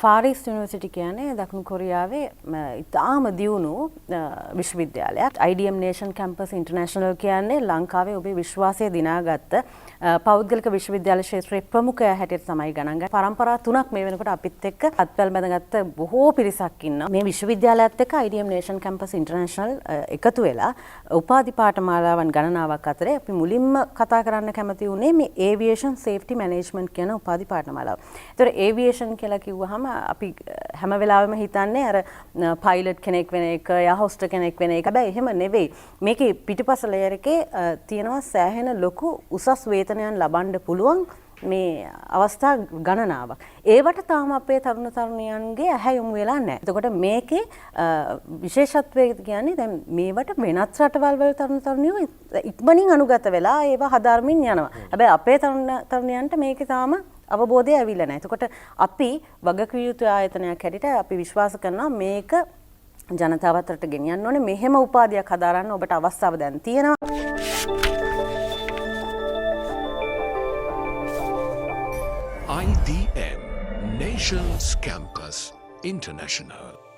Faris university කියන්නේ දකුණු කොරියාවේ ඉතාම දියුණු විශ්වවිද්‍යාලයක්. IDM Nation Campus International කියන්නේ ලංකාවේ ඔබේ විශ්වාසය දිනාගත්ත පෞද්ගලික විශ්වවිද්‍යාල ක්ෂේත්‍රයේ ප්‍රමුඛයා හැටියට තමයි ගණන් ගන්නේ. පරම්පරා 3ක් මේ වෙනකොට අපිත් එක්ක අත්වැල් බැඳගත්ත බොහෝ පිරිසක් ඉන්නවා. මේ විශ්වවිද්‍යාලයත් එක්ක IDM Nation Campus International එකතු වෙලා උපාධි පාඨමාලාවන් ගණනාවක් අතරේ අපි මුලින්ම කතා කරන්න කැමති වුණේ මේ Aviation Safety Management කියන උපාධි පාඨමාලාව. ඒතර Aviation කියලා කිව්වහම අපි හැම වෙලාවෙම හිතන්නේ අර පයිලට් කෙනෙක් වෙන එක, යා හොස්ටර් කෙනෙක් වෙන එක. හැබැයි එහෙම නෙවෙයි. මේකේ පිටිපස ලේයර් එකේ තියෙනවා සෑහෙන ලොකු උසස් වේතනයන් ලබන්න පුළුවන් මේ අවස්ථා ගණනාවක්. ඒවට තාම අපේ තරුණ තරුණියන්ගේ ඇහැ යොමු වෙලා නැහැ. එතකොට මේකේ විශේෂත්වය කියන්නේ දැන් මේවට වෙනත් රටවල් වල තරුණ තරුණියෝ ඉක්මනින් අනුගත වෙලා ඒවා හදාරමින් යනවා. හැබැයි අපේ තරුණ තරුණියන්ට මේකේ තාම අවබෝධය ඇවිල්ලා නැහැ. එතකොට අපි වගකිව යුතු ආයතනයක් හැටියට අපි විශ්වාස කරනවා මේක ජනතාව අතරට ගෙනියන්න ඕනේ. මෙහෙම උපාධියක් හදාරන්න ඔබට අවස්ථාව දැන් තියෙනවා. IDM Nations Campus International